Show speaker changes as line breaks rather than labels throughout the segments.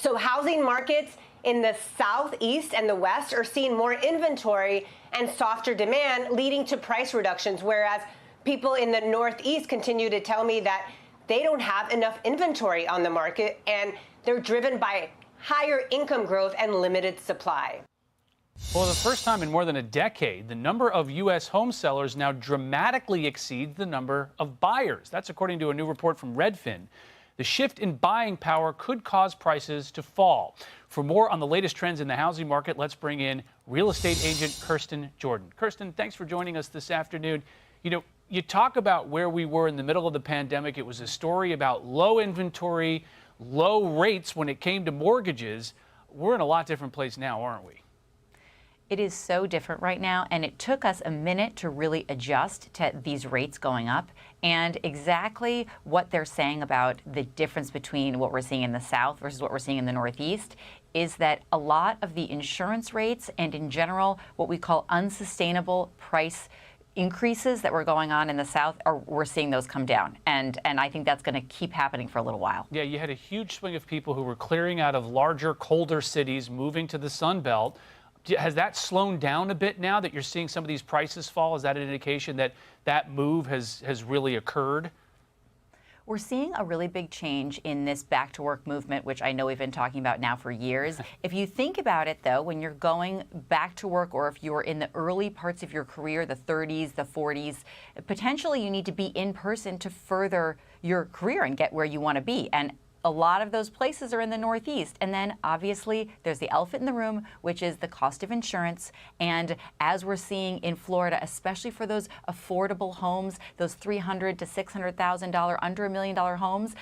So housing markets in the Southeast and the West are seeing more inventory and softer demand, leading to price reductions, whereas people in the Northeast continue to tell me that they don't have enough inventory on the market, and they're driven by higher income growth and limited supply.
For the first time in more than a decade, the number of U.S. home sellers now dramatically exceeds the number of buyers. That's according to a new report from Redfin. The shift in buying power could cause prices to fall. For more on the latest trends in the housing market, let's bring in real estate agent Kirsten Jordan. Kirsten, thanks for joining us this afternoon. You talk about where we were in the middle of the pandemic. It was a story about low inventory, low rates when it came to mortgages. We're in a lot different place now, aren't we?
It is so different right now, and it took us a minute to really adjust to these rates going up. And exactly what they're saying about the difference between what we're seeing in the South versus what we're seeing in the Northeast is that a lot of the insurance rates and in general what we call unsustainable price increases that were going on in the South, we're seeing those come down. And I think that's going to keep happening for a little while. Yeah,
you had a huge swing of people who were clearing out of larger, colder cities, moving to the Sun Belt. Has that slowed down a bit now that you're seeing some of these prices fall? Is that an indication that that move has really occurred?
We're seeing a really big change in this back to work movement, which I know we've been talking about now for years. If you think about it, though, when you're going back to work, or if you're in the early parts of your career, the 30s, the 40s, potentially you need to be in person to further your career and get where you want to be. And a lot of those places are in the Northeast. And then obviously there's the elephant in the room, which is the cost of insurance. And as we're seeing in Florida, especially for those affordable homes, those $300,000 to $600,000 under $1 million homes,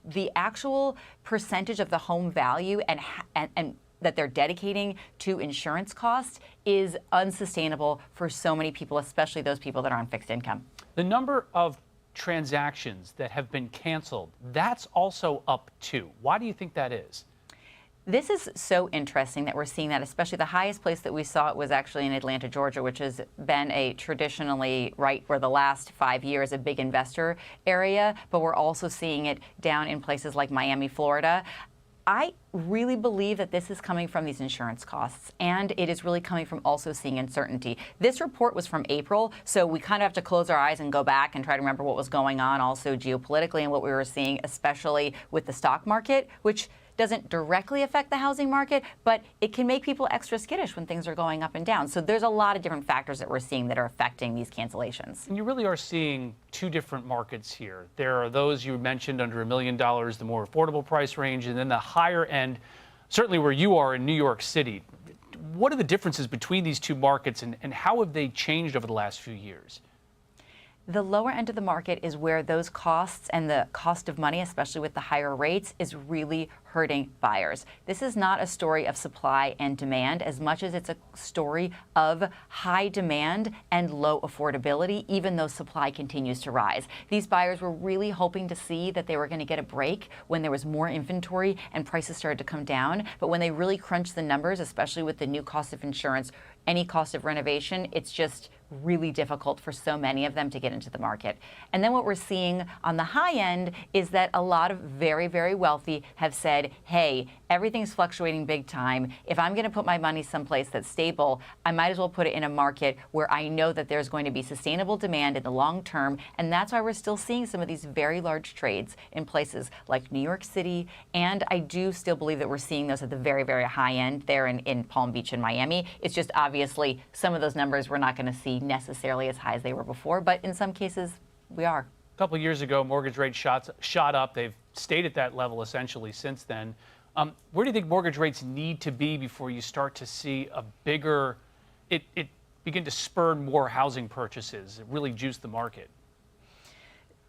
the actual percentage of the home value and that they're dedicating to insurance costs is unsustainable for so many people, especially those people that are on fixed income.
The number of transactions that have been canceled, that's also up too. Why do you think that is?
This is so interesting that we're seeing that, especially the highest place that we saw it was actually in Atlanta, Georgia, which has been a traditionally, right, for the last 5 years, a big investor area, but we're also seeing it down in places like Miami, Florida. I really believe that this is coming from these insurance costs, and it is really coming from also seeing uncertainty. This report was from April, so we kind of have to close our eyes and go back and try to remember what was going on also geopolitically and what we were seeing, especially with the stock market, which doesn't directly affect the housing market, but it can make people extra skittish when things are going up and down. So there's a lot of different factors that we're seeing that are affecting these cancellations.
And you really are seeing two different markets here. There are those you mentioned under $1 million, the more affordable price range, and then the higher end, certainly where you are in New York City. What are the differences between these two markets, and how have they changed over the last few years?
The lower end of the market is where those costs and the cost of money, especially with the higher rates, is really hurting buyers. This is not a story of supply and demand as much as it's a story of high demand and low affordability, even though supply continues to rise. These buyers were really hoping to see that they were going to get a break when there was more inventory and prices started to come down. But when they really crunched the numbers, especially with the new cost of insurance, any cost of renovation, it's just really difficult for so many of them to get into the market. And then what we're seeing on the high end is that a lot of very, very wealthy have said, hey, everything's fluctuating big time. If I'm going to put my money someplace that's stable, I might as well put it in a market where I know that there's going to be sustainable demand in the long term. And that's why we're still seeing some of these very large trades in places like New York City. And I do still believe that we're seeing those at the very, very high end there in Palm Beach and Miami. It's just obviously some of those numbers we're not going to see necessarily as high as they were before, but in some cases we are.
A couple of years ago, mortgage rates shot up. They've stayed at that level essentially since then. Where do you think mortgage rates need to be before you start to see a bigger, it begin to spur more housing purchases, really juice the market?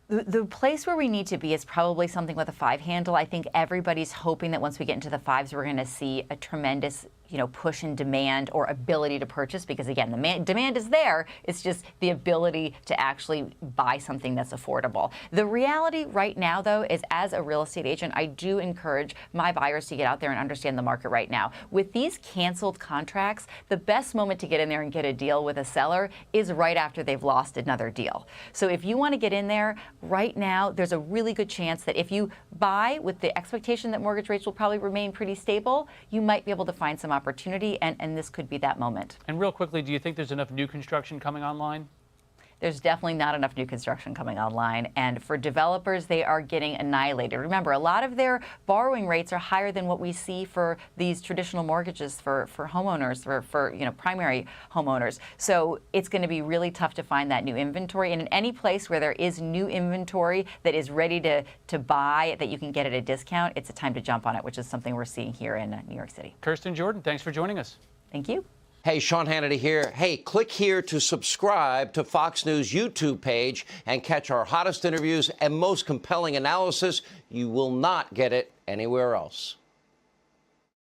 The place where we need to be is probably something with a 5 handle. I think everybody's hoping that once we get into the 5s, we're going to see a tremendous push in demand or ability to purchase, because again, the demand is there. It's just the ability to actually buy something that's affordable. The reality right now, though, is as a real estate agent, I do encourage my buyers to get out there and understand the market right now. With these canceled contracts, the best moment to get in there and get a deal with a seller is right after they've lost another deal. So if you want to get in there right now, there's a really good chance that if you buy with the expectation that mortgage rates will probably remain pretty stable, you might be able to find some opportunity, and this could be that moment.
And real quickly, do you think there's enough new construction coming online?
There's definitely not enough new construction coming online. And for developers, they are getting annihilated. Remember, a lot of their borrowing rates are higher than what we see for these traditional mortgages for homeowners, for primary homeowners. So it's going to be really tough to find that new inventory. And in any place where there is new inventory that is ready to buy, that you can get at a discount, it's a time to jump on it, which is something we're seeing here in New York City.
Kirsten Jordan, thanks for joining us.
Thank you.
Hey, Sean Hannity here. Hey, click here to subscribe to Fox News YouTube page and catch our hottest interviews and most compelling analysis. You will not get it anywhere else.